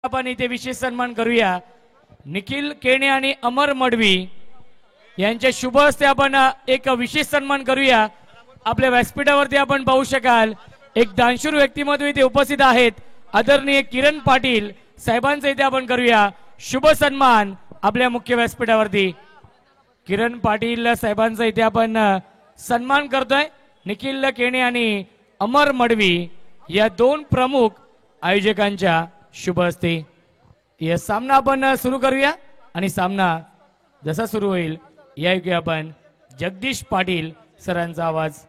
आपण इथे विशेष सन्मान करूया। निखिल केणे आणि अमर मडवी यांच्या शुभ हस्ते आपण एक विशेष सन्मान करूया। आपल्या व्यासपीठावरती आपण पाहू शकाल एक दानशूर व्यक्तिमत्व इथे उपस्थित आहेत, आदरणीय किरण पाटील साहेबांचा इथे आपण करूया शुभ सन्मान। आपल्या मुख्य व्यासपीठावरती किरण पाटील साहेबांचा इथे आपण सन्मान करतोय। निखिल केणे आणि अमर मडवी या दोन प्रमुख आयोजकांच्या शुभ हस्ते यह सामना आपण सुरू करूया। आणि सामना जसा सुरू होईल यायोगे आपण जगदीश पाटील सरांचा आवाज।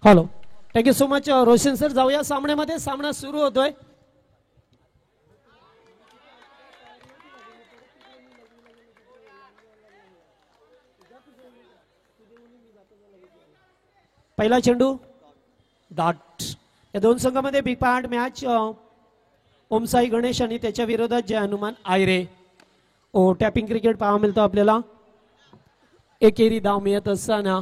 Hello, thank you so much Roshan sir. जाऊया सामन्यामध्ये, सामना सुरू होतोय। पहिला चेंडू डॉट। या दोन संघांमध्ये big pad match. Om Sai Ganesh आणि त्याच्या विरोधात जय हनुमान आयरे। टॅपिंग क्रिकेट पाहायला मिळतं आपल्याला। एकेरी धाव मिळत असताना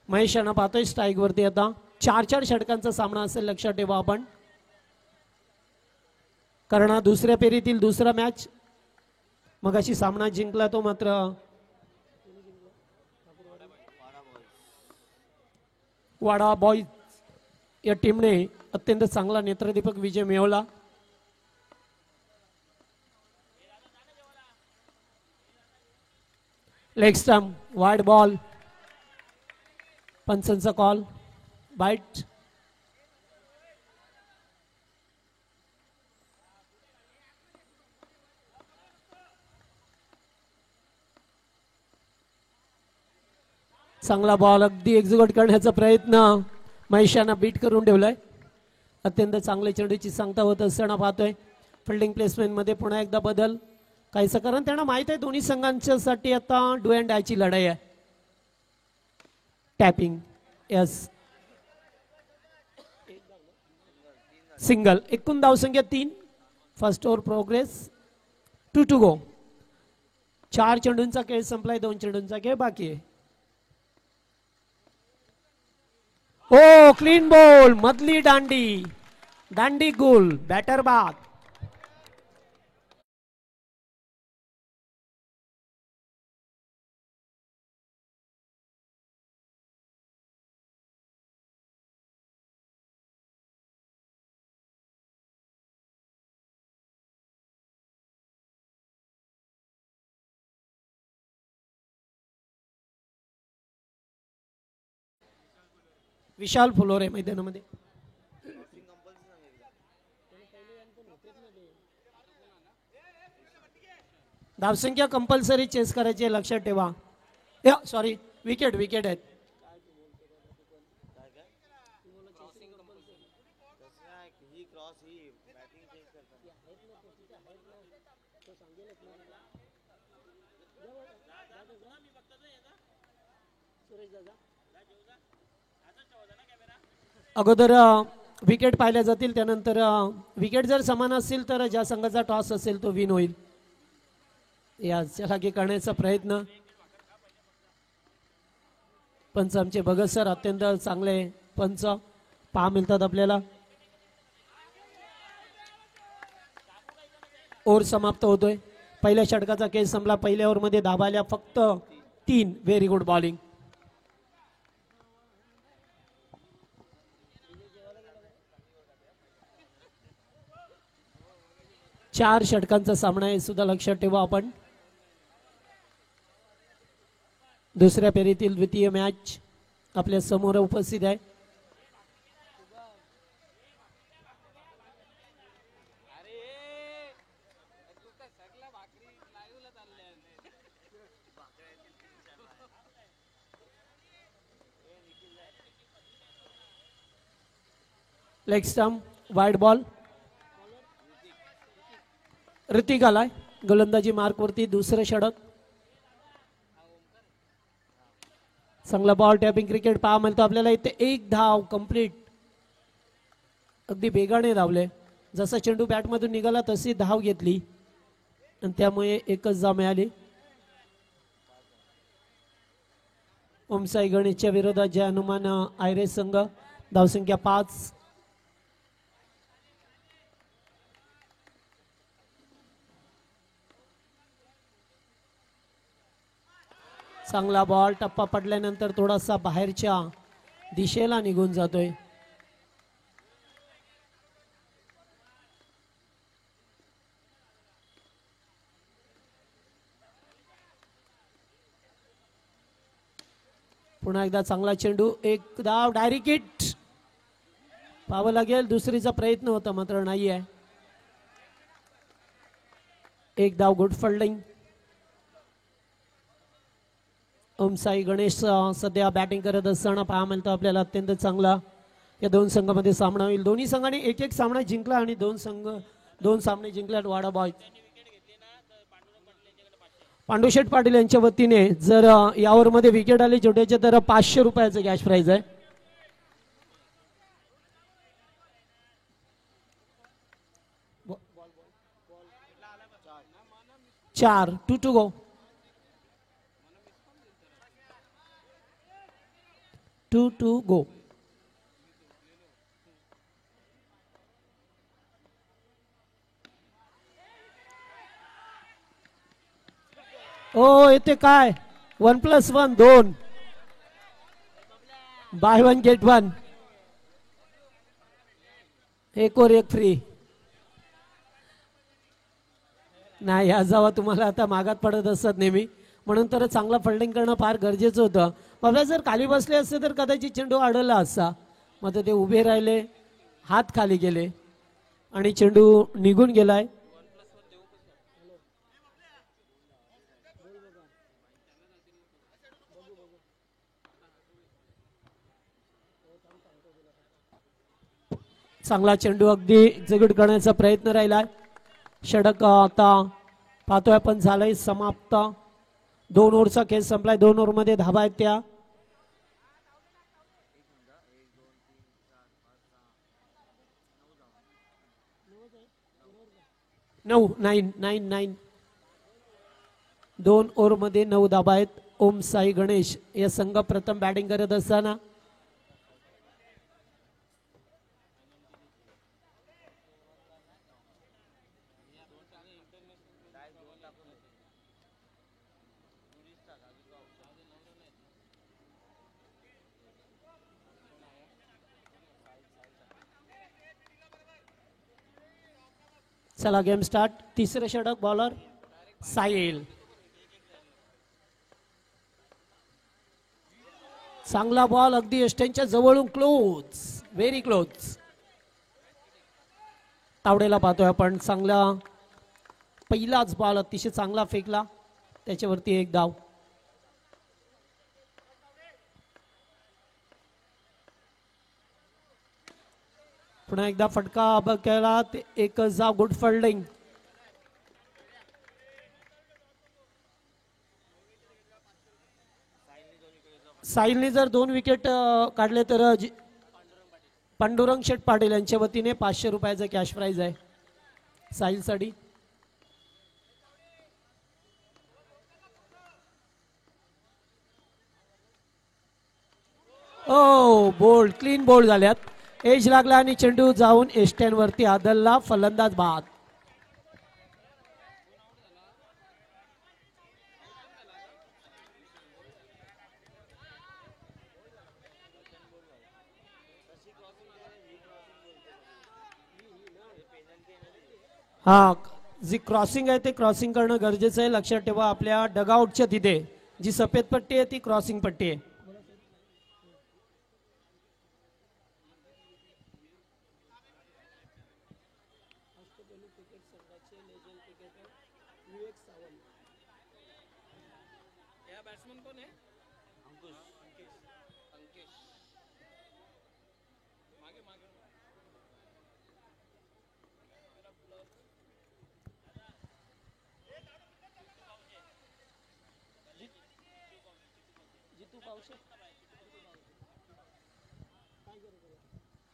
महेश यांना पाहतोय स्ट्राईक वरती। आता 4-4 षटकांचा सामना असेल, लक्षात ठेवा आपण, कारण दुसऱ्या फेरीतील दुसरा मॅच मगाशी सामना जिंकला तो मात्र वाडा बॉयज या टीमने अत्यंत चांगला नेत्रदीपक विजय मिळवला। लेग स्टंप, वाईड बॉल, पंचांचा कॉल, बाईट। चांगला बॉल अगदी एक्झिक्यूट करण्याचा प्रयत्न महेशांना बीट करून ठेवलाय। अत्यंत चांगले चेंडूची सांगता होत असताना पाहतोय फिल्डिंग प्लेसमेंट मध्ये पुन्हा एकदा बदल काहीच, कारण त्यांना माहित आहे दोन्ही संघांच्यासाठी आता डू अँड डायची लढाई आहे। Tapping, yes, single. एकूण धावसंख्या 3। First over progress 2 to go. 4 चेंडूंचा खेळ संपलाय, 2 चेंडूंचा खेळ बाकी आहे। ओ क्लीन बॉल, मधली दांडी, दांडी गोल, बॅटर बाद। विशाल फुलोरे मैदानामध्ये। धावसंख्या कंपल्सरी चेस करायची आहे, लक्षात ठेवा। सॉरी, विकेट विकेट आहेत। अगोदर विकेट पाहिल्या जातील, त्यानंतर विकेट जर समान असतील तर ज्या संघाचा टॉस असेल तो विन होईल। याच्या लागे करण्याचा प्रयत्न पंच आमचे भगत सर अत्यंत चांगले पंच, पहा मिळतात आपल्याला. ओव्हर समाप्त होतोय. पहिल्या षटकाचा केस संपला. पहिल्या ओव्हरमध्ये धाबा आल्या फक्त 3. Very good bowling. चार षटकांचा सामना आहे सुद्धा लक्षात ठेवा आपण. दुसऱ्या फेरीतील द्वितीय मॅच आपल्या समोर उपस्थित आहे. Leg stump wide ball. Hrithik आलाय गोलंदाजी मार्क वरती. दुसरं षटक. चांगला बॉल. टॅपिंग क्रिकेट पहा म्हणतो आपल्याला. इथे एक धाव कंप्लीट. अगदी वेगाने धावले. जसा चेंडू बॅटमधून निघाला तशी धाव घेतली आणि त्यामुळे एकच धाव मिळाली. ओमसाई गणेशच्या विरोधात जय हनुमान आयरे संघ. धावसंख्या 5. चांगला बॉल. टप्पा पडल्यानंतर थोडासा बाहेरच्या दिशेला निघून जातोय. पुन्हा एकदा चांगला चेंडू. एक धाव. डायरेक्ट हिट पाहावं लागेल. दुसरीचा प्रयत्न होता मात्र नाही आहे. एक धाव. Good fielding. ओमसाई गणेश सध्या बॅटिंग करत असताना पहा म्हणतो आपल्याला अत्यंत चांगला या दोन संघामध्ये सामना होईल. दोन्ही संघांनी एक एक सामना जिंकला आणि दोन सामने जिंकल्यात वाडा बॉय. पांडुशेठ पाटील यांच्या वतीने जर यावर मध्ये विकेट आली जोड्याचे तर 500 रुपयाचं कॅश प्राइज आहे. चार. 2 to go. 2 to go. ओ येते काय 1+1 2. Buy 1 get 1. एक और एक फ्री. नाही या जावा तुम्हाला आता मागात पडत असत नेहमी म्हणून तर चांगला फिल्डिंग करणं फार गरजेचं होतं. बाबा जर खाली बसले असते तर कदाचित चेंडू अडवला असता. मग ते उभे राहिले. हात खाली गेले आणि चेंडू निघून गेलाय. चांगला चेंडू अगदी जगड करण्याचा प्रयत्न राहिलाय. षटक आता पाहतोय आपण झालंय समाप्त. 2 ओव्हरचा खेळ संपलाय. 2 ओव्हरमध्ये धाबा आहेत त्या 9. 2 ओव्हरमध्ये 9 धाबा आहेत. ओम साई गणेश या संघ प्रथम बॅटिंग करत असताना चला गेम स्टार्ट. तिसरे षटक. बॉलर साहिल. चांगला बॉल अगदी यष्ट्यांच्या जवळून क्लोज. Very close. तावडेला पाहतोय आपण. चांगला पहिलाच बॉल अतिशय चांगला फेकला. त्याच्यावरती एक धाव. पुन्हा एकदा फटका बघायला. एक धाव. Good fielding. साहिलने जर 2 विकेट काढले तर पांडुरंग शेठ पाटील यांच्या वतीने 500 रुपयाचं कॅश प्राइज आहे साहिलसाठी. ओ बोल्ड. क्लीन बोल्ड झाल्यात. एज लागला आणि चेंडू जाऊन एस्टॅनवरती आदलला, फलंदाज बाद. हा, जी क्रॉसिंग आहे ते क्रॉसिंग करणं गरजेचं आहे. लक्षात ठेवा, आपल्या डगआउटच्या तिथे जी सफेद पट्टी आहे ती क्रॉसिंग पट्टी आहे.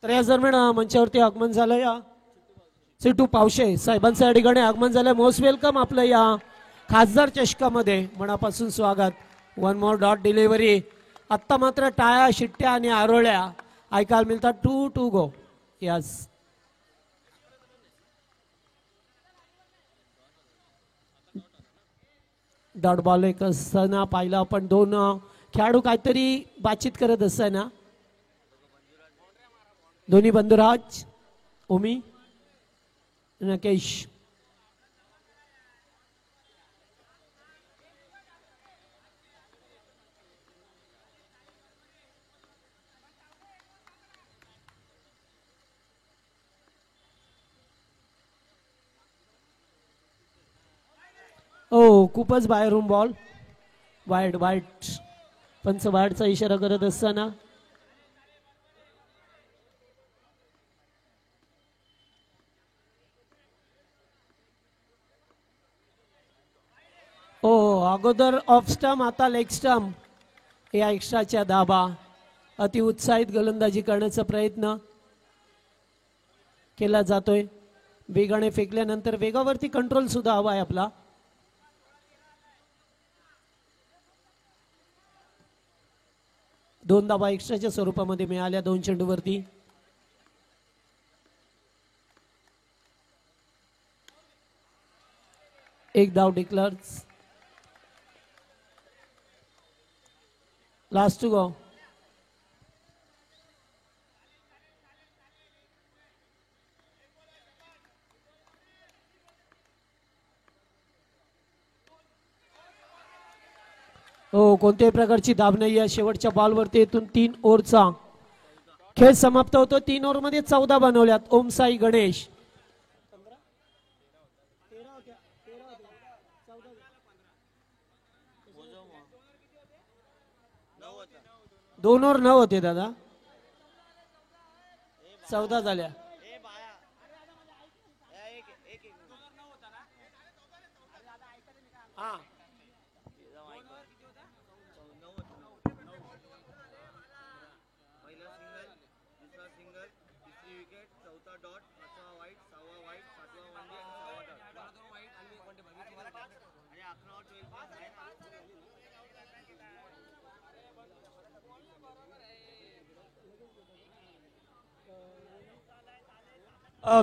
तर या दरम्यान मंचावरती आगमन झालं या सिटू पावशे साहेबांचं या ठिकाणी आगमन झालं. मोस्ट वेलकम आपलं या खासदार चषकामध्ये, मनापासून स्वागत. One more dot delivery. आत्ता मात्र टाळ्या, शिट्ट्या आणि आरोळ्या ऐकायला मिळतात. 2-2 गो. यस, डॉट बॉल एक असताना पाहिलं आपण. दोन खेळाडू काहीतरी बातचीत करत असताना, दोन्ही बंधुराज, ओमी, नकेश. ओ, खूपच बाहेरून बॉल. Wide wide. पंच वाईडचा इशारा करत असताना अगोदर ऑफ स्टंप, आता लेग स्टंप. या एक्स्ट्राच्या दाबा. अति उत्साहित गोलंदाजी करण्याचा प्रयत्न केला जातोय. वेगाने फेकल्यानंतर वेगावरती कंट्रोल सुद्धा हवा आहे आपला. दोन धावा एक्स्ट्राच्या स्वरूपामध्ये मिळाल्या दोन चेंडूवरती. एक धाव डिक्लेअर्स. Last to go. हो, कोणत्याही प्रकारची दाब नाही आहे. शेवटच्या बॉलवरती इथून 3 ओव्हरचा खेळ समाप्त होतो. 3 ओव्हरमध्ये 14 बनवल्यात. ओम साई गणेश. 2 ओव्हर 9 होते दादा. 14 झाल्या. हा,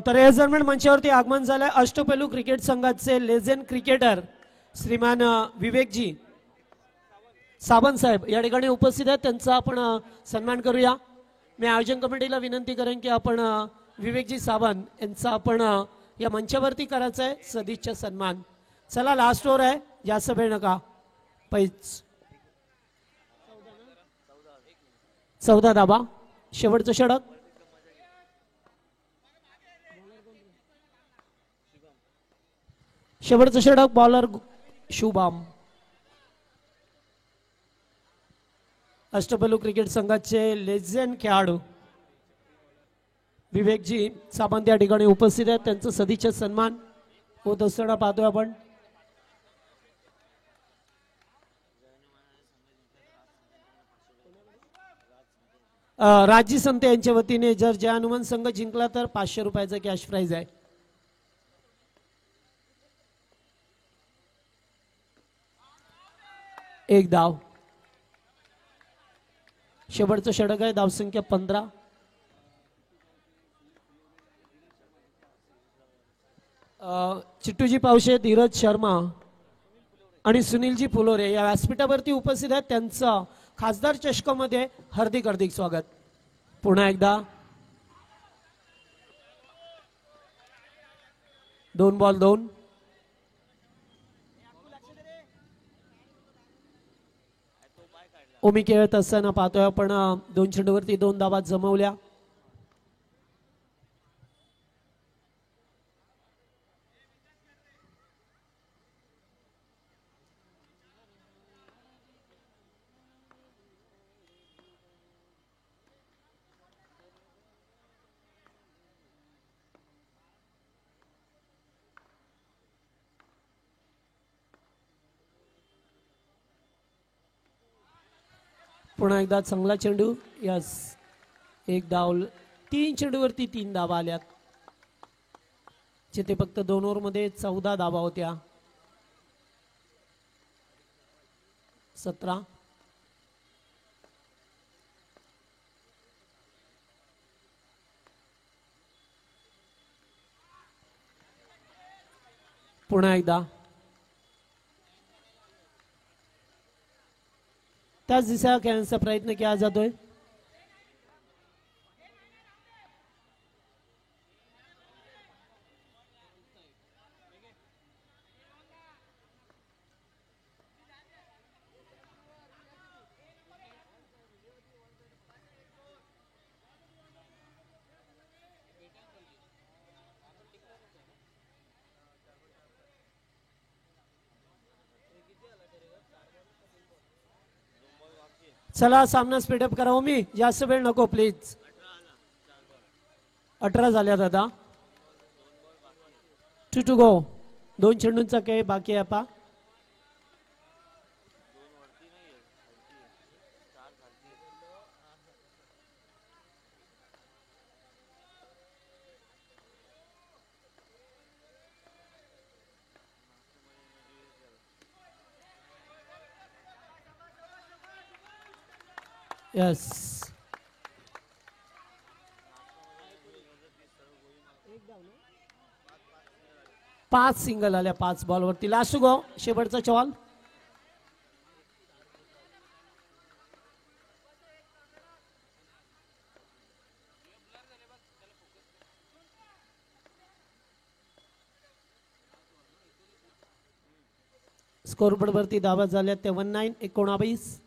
तर या दरम्यान मंचावरती आगमन झालंय अष्टपैलू क्रिकेट संघाचे लेजेंड क्रिकेटर श्रीमान विवेकजी सावंत साहेब या ठिकाणी उपस्थित आहेत. त्यांचा आपण सन्मान करूया. मी आयोजन कमिटीला विनंती करेन की आपण विवेकजी सावंत यांचा आपण या मंचावरती करायचा आहे सदिच्छा सन्मान. चला, लास्ट ओव्हर आहे, जास्त वेळ नका. 14 धाबा. शेवटचं षटक. शेवटचं षटक बॉलर शुभम. अष्टपैलू क्रिकेट संघाचे लेजेंड खेळाडू विवेकजी सावंत या ठिकाणी उपस्थित आहेत. त्यांचं सदिच्छा सन्मान होत असताना पाहतोय आपण. राजी संत यांच्या वतीने जर जय हनुमान संघ जिंकला तर 500 रुपयाचा कॅश प्राइज आहे. एक धाव. शेवटचं षटक आहे. धावसंख्या 15. चिट्टूजी पावशे, धीरज शर्मा आणि सुनीलजी फुलोरे या व्यासपीठावरती उपस्थित आहेत. त्यांचं खासदार चषकामध्ये हार्दिक हार्दिक स्वागत. पुन्हा एकदा 2 बॉल 2. ओमी खेळत असताना पाहतोय आपण 2 चेंडूवरती 2 धावा जमवल्या. पुन्हा एकदा चांगला चेंडू. यस, 1 धाव. 3 चेंडूवरती 3 धावा आल्यात. जिथे फक्त 2 ओव्हरमध्ये 14 धावा होत्या. 17. पुन्हा एकदा त्याच दिशा खेळण्याचा प्रयत्न केला जातोय. चला सामना स्पीडअप करा. मी जास्त वेळ नको प्लीज. 18 झाल्यात आता. 2 to go. 2 चेंडूंचा खेळ बाकी आहे. आपा यस, 5 सिंगल आल्या 5 बॉलवरती. लास्ट गो, शेवटचा चॉल. स्कोरबोर्ड वरती धावा झाल्या त्या 19-19.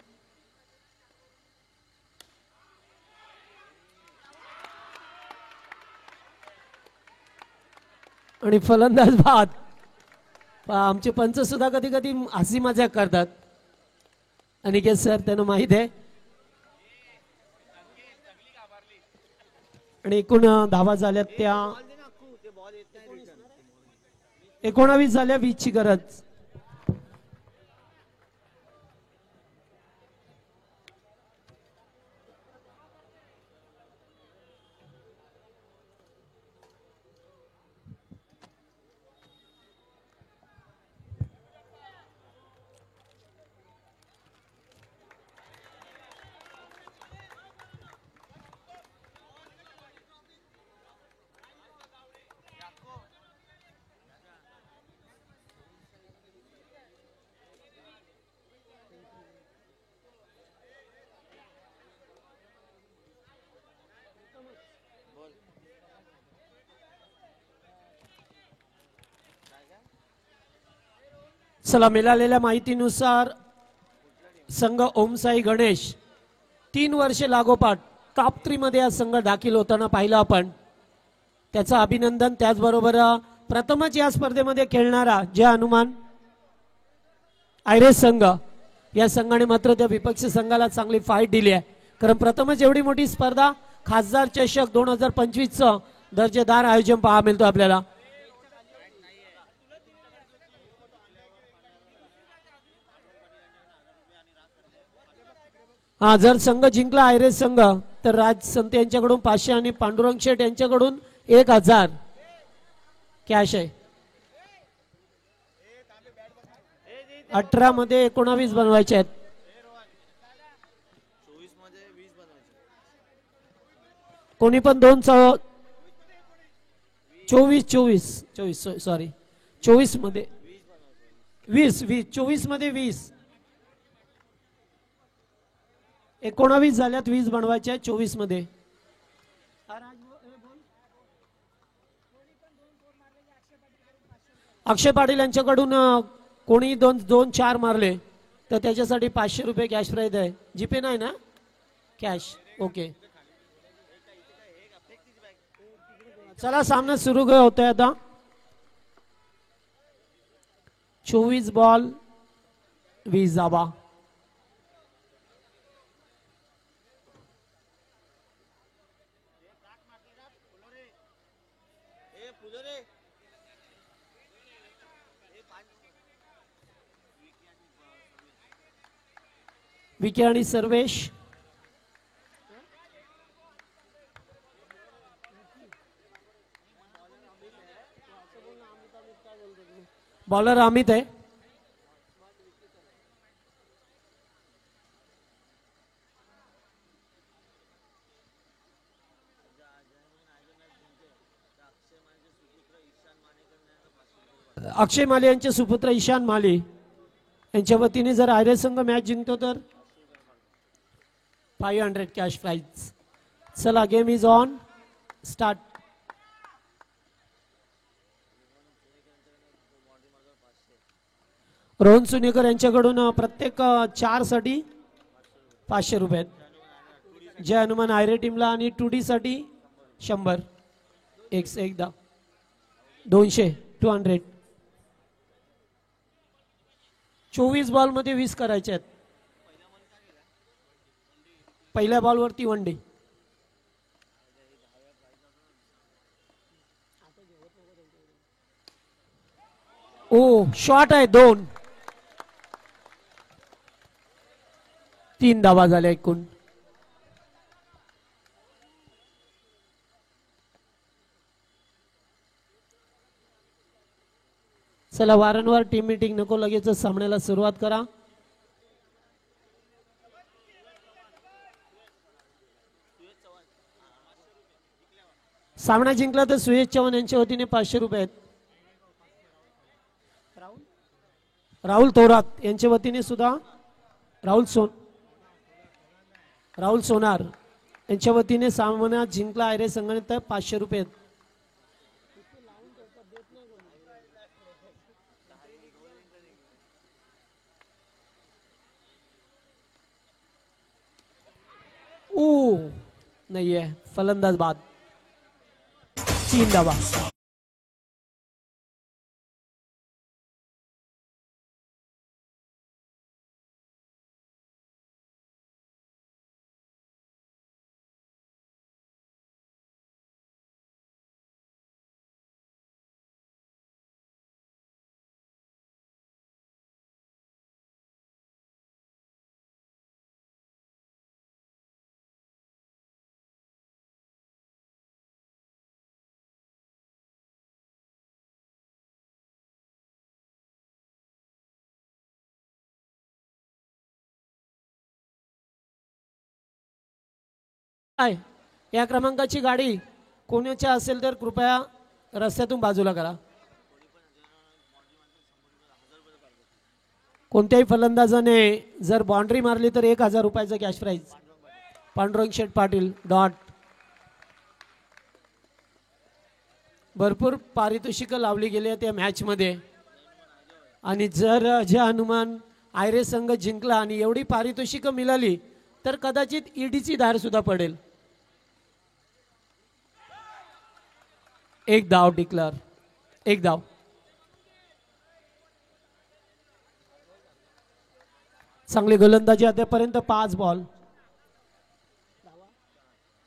आणि फलंदाज बाद. आमचे पंच सुद्धा कधी कधी हसी मजाक करतात. अनिकेत सर, त्यांना माहित आहे. आणि एकूण धावा झाल्या त्या 19 झाल्या. 20 ची गरज. चला, मिळालेल्या माहितीनुसार संघ ओमसाई गणेश 3 वर्षे लागोपाठ टॉप 3 मध्ये हा संघ दाखल होताना पाहिलं आपण. त्याचं अभिनंदन. त्याचबरोबर प्रथमच या स्पर्धेमध्ये खेळणारा जे हनुमान आयरेस संघ, या संघाने मात्र त्या विपक्षी संघाला चांगली फाईट दिली आहे. कारण प्रथमच एवढी मोठी स्पर्धा, खासदार चषक 2025चं दर्जेदार आयोजन पाहायला मिळतो आपल्याला. हा, जर संघ जिंकला आयरेस संघ तर राज संत यांच्याकडून 500 आणि पांडुरंग शेठ यांच्याकडून 1000 कॅश आहे. 18 मध्ये 19 बनवायचे आहेत. कोणी पण 2 24 सॉरी 24 मध्ये 20 24 मध्ये 20 19 झाल्यात 20 बनवायच्या 24 मध्ये. अक्षय पाटील यांच्याकडून कोणी 2-4 मारले तर त्याच्यासाठी 500 रुपये कॅश प्राइज आहे. जीपे नाही ना, कॅश. ओके, चला सामना सुरू होतोय आता. 24 बॉल 20 धावा. विके आणि सर्वेश. बॉलर अमित आहे. अक्षय माले यांचे सुपुत्र ईशान माले यांच्या वतीने जर आयरे संघ मॅच जिंकतो तर 500 कॅश प्राइज. चला, game is on, start. Rohan Sunekar यांच्याकडून प्रत्येक 4 साठी 500 रुपये. जय हनुमान आयरे टीमला आणि 2D साठी 100. एकदा 200 200. 24 बॉल मध्ये 20 करायचे आहेत. पहिल्या बॉलवरती 1 डे. ओ शॉट आहे 2. 3 धावा झाल्या एकूण. चला, वारंवार टीम मीटिंग नको, लगेच सामन्याला सुरुवात करा. सामना जिंकला तर सुयश चव्हाण यांच्या वतीने 500 रुपये आहेत. राहुल थोरात यांच्या वतीने सुद्धा राहुल सोनार यांच्या वतीने सामना जिंकला आयरे संघाने तर 500 रुपये आहेत. नाहीये, फलंदाज बाद. 3 धावा. या क्रमांकाची गाडी कोणाची असेल तर कृपया रस्त्यातून बाजूला करा. कोणत्याही फलंदाजाने जर बाउंड्री मारली तर 1000 रुपयाचा कॅश प्राइज. पांडुरंग शेठ पाटील डॉट. भरपूर पारितोषिक लावली गेली आहेत या मॅच मध्ये आणि जर जय हनुमान आयरे संघ जिंकला आणि एवढी पारितोषिक मिळाली तर कदाचित ईडीची धार सुद्धा पडेल. 1 धाव डिक्लेअर. 1 धाव. चांगली गोलंदाजी आतापर्यंत. 5 बॉल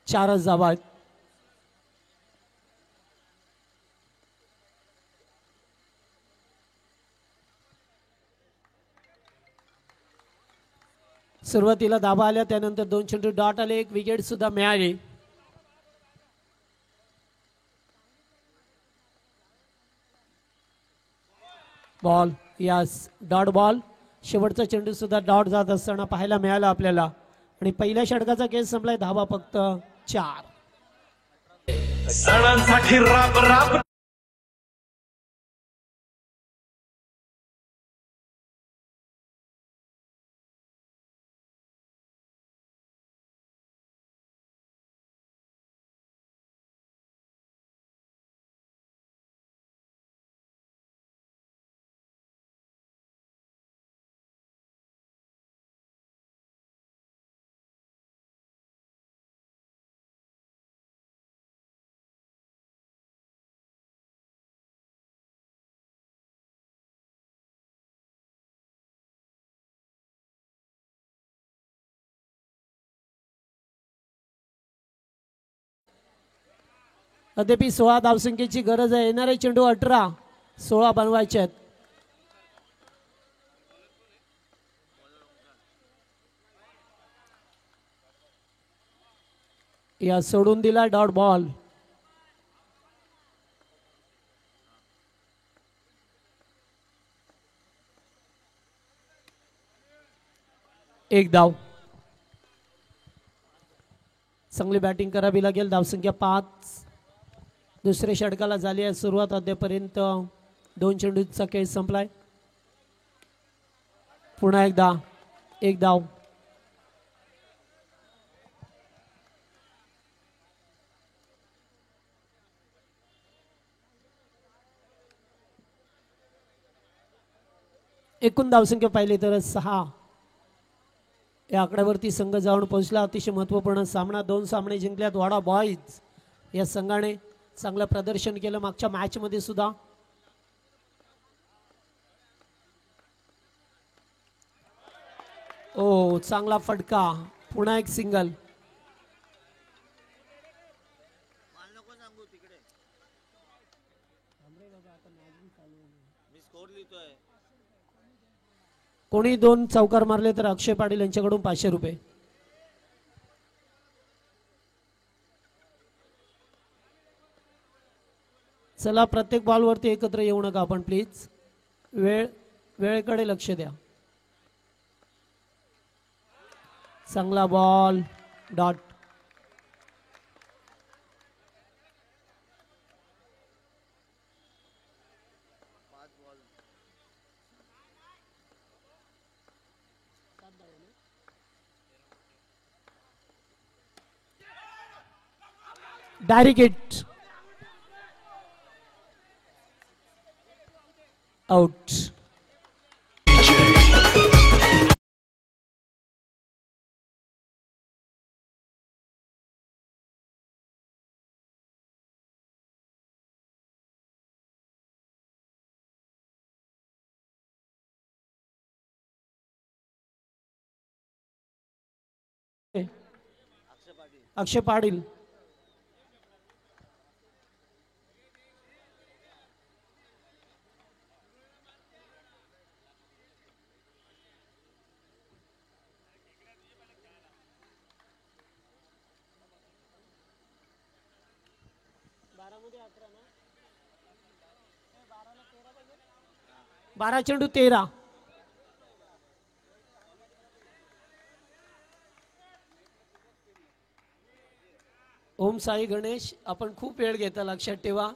4 धावा आहेत. सुरुवातीला धाबा आल्या, त्यानंतर 2 चेंडू डॉट आले, 1 विकेट सुद्धा मिळाली. बॉल यास डॉट बॉल. शेवटचा चेंडू सुद्धा डॉट जात असताना पाहायला मिळाला आपल्याला आणि पहिल्या षटकाचा खेळ संपलाय. धावा फक्त 4. सणांसाठी राब राब अद्याप 16 धावसंख्येची गरज आहे. येणारे चेंडू 18, 16 बनवायचे आहेत. या सोडून दिला डॉट बॉल. एक धाव. चांगली बॅटिंग करावी लागेल. धावसंख्या 5. दुसऱ्या षटकाला झाली आहे सुरुवात. अद्यापर्यंत 2 चेंडूचा खेळ संपलाय. पुन्हा एकदा एक धाव. एकूण धावसंख्या पाहिली तर 6 या आकड्यावरती संघ जाऊन पोहोचला. अतिशय महत्वपूर्ण सामना. 2 सामने जिंकल्यात वाडा बॉयज या संघाने. चांगलं प्रदर्शन केलं मागच्या मॅच मध्ये सुद्धा. ओ चांगला फटका. पुन्हा एक सिंगल. कोणी 2 चौकार मारले तर अक्षय पाटील यांच्याकडून 500 रुपये. चला प्रत्येक बॉलवरती एकत्र येऊ नका आपण प्लीज. वेळेकडे लक्ष द्या. चांगला ball. Dot. Direct hit. Out. Akshay Patil. बारा चेंडू 13. ओम साई गणेश आपण खूप वेळ घेता लक्षात ठेवा.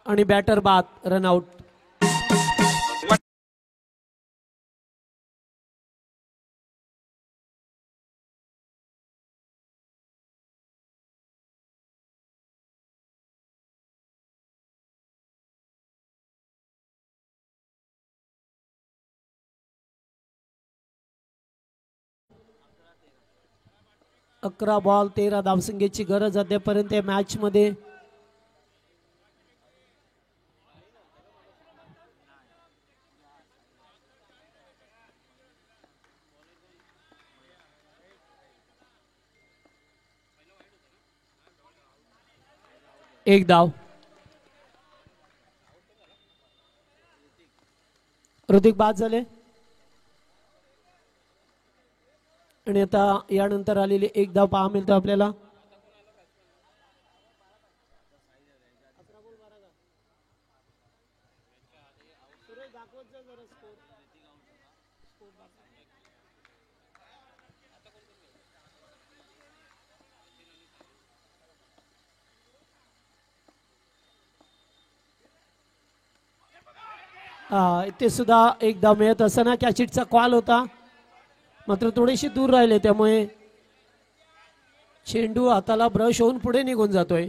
आणि बॅटर बाद. रनआउट. अकरा बॉल 13 धावसंख्येची गरज अद्यापर्यंत या मॅच मध्ये. एक धाव. ऋतिक बाद झाले. आणि आता यानंतर आलेली एक धाव पहा मिळतो आपल्याला. इथे सुद्धा एक धाव मिळत असताना कॅचिटचा कॉल होता मात्र थोडेसे दूर राहिले त्यामुळे चेंडू हाताला ब्रश होऊन पुढे निघून जातोय.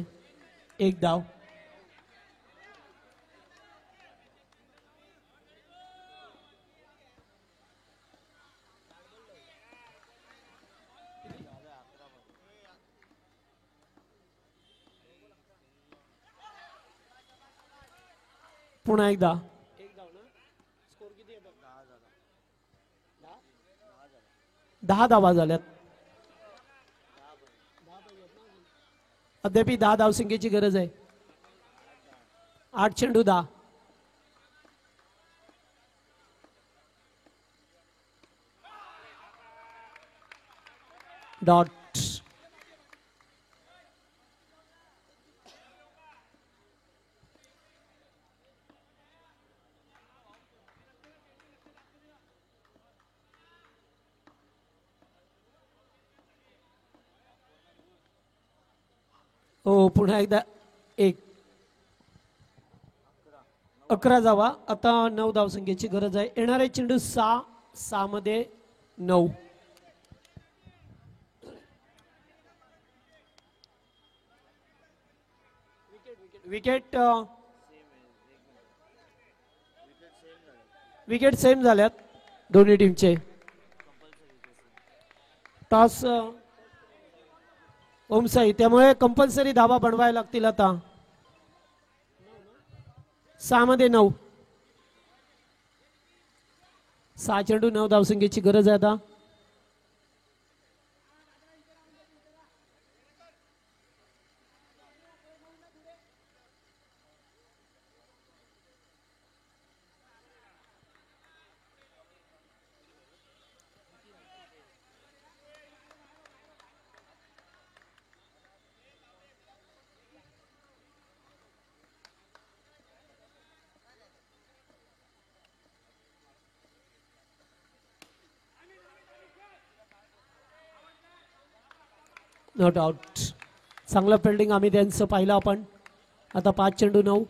एक धाव. पुन्हा एकदा 10 धावा झाल्यात. अद्याप 10 धावसंख्येची गरज आहे. 8 चेंडू 10. डॉट. हो पुन्हा एकदा 1. 11 जावा. आता 9 धावसंख्येची गरज आहे. येणारे चेंडू 6 मध्ये 9. विकेट सेम झाल्यात दोन्ही टीमचे. टॉस ओमसाई, त्यामुळे कंपल्सरी धावा बनवायला लागतील. आता 6 मध्ये 9. 6 चेंडू 9 धावसंख्येची गरज आहे आता. Not out. चांगलं फिल्डिंग आम्ही त्यांचं पाहिलं आपण. आता 5 चेंडू 9.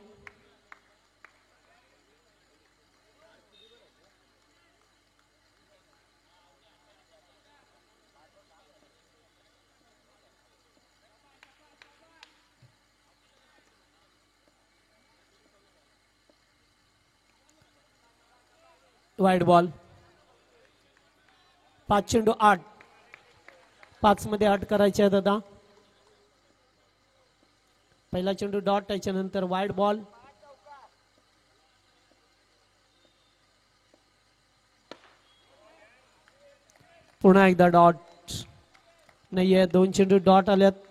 Wide ball. 5 चेंडू 8. 5 मध्ये 8 करायचे आहेत आता. पहिला चेंडू डॉट, त्याच्यानंतर वाईड बॉल. पुन्हा एकदा डॉट. नाहीये. 2 चेंडू डॉट आल्यात.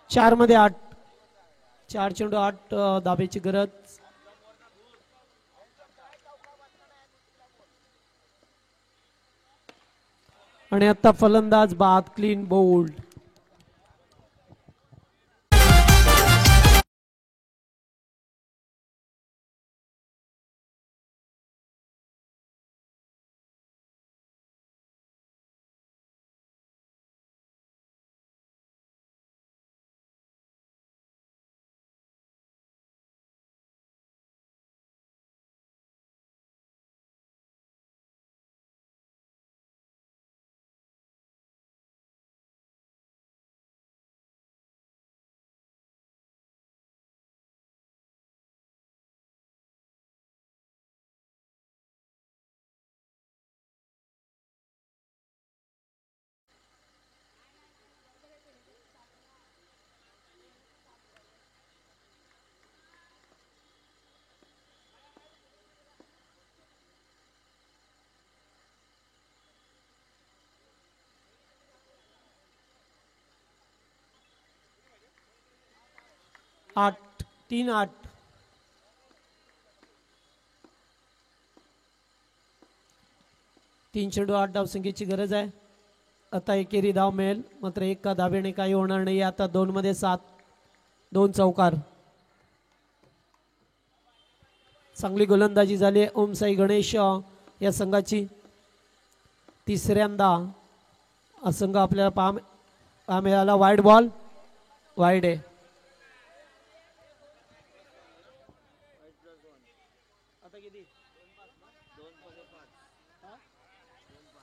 चार मध्ये 8. 4 चेंडू 8 धाब्याची गरज. आणि आता फलंदाज बाद. Clean bowled. आठ. 3-8. तीन चेंडू 8 धावसंख्येची गरज आहे. आता एकेरी धाव मिळेल, मात्र एका धावेने काही होणार नाही. आता 2 मध्ये 7. 2 चौकार. चांगली गोलंदाजी झाली ओमसाई गणेश या संघाची. तिसऱ्यांदा हा संघ आपल्याला पाहा मिळाला. Wide ball. वाईड आहे.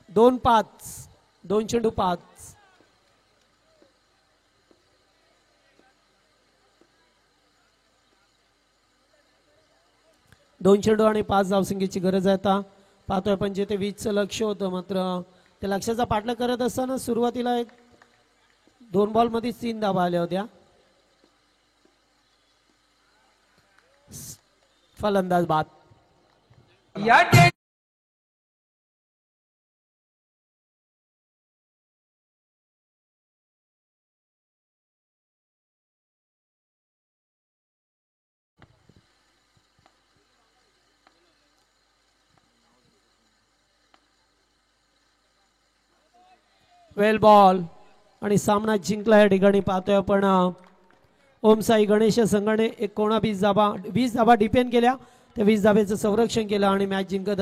2-5. 2 चेंडू 5. 2 चेंडू आणि 5 धावसंख्येची गरज आहे आता. पाहतोय आपण जे ते 20चं लक्ष होतं, मात्र त्या लक्ष्याचा पाठलाग करत असताना सुरुवातीला 2 बॉलमध्ये 3 धावा आल्या होत्या. फलंदाज बाद. वेल बॉल आणि सामना जिंकला या ठिकाणी. पाहतोय आपण ओम साई गणेश संघाने 19 धाबा 20 धाबा डिपेंड केल्या. त्या 20 धाब्याचं संरक्षण केलं आणि मॅच जिंकत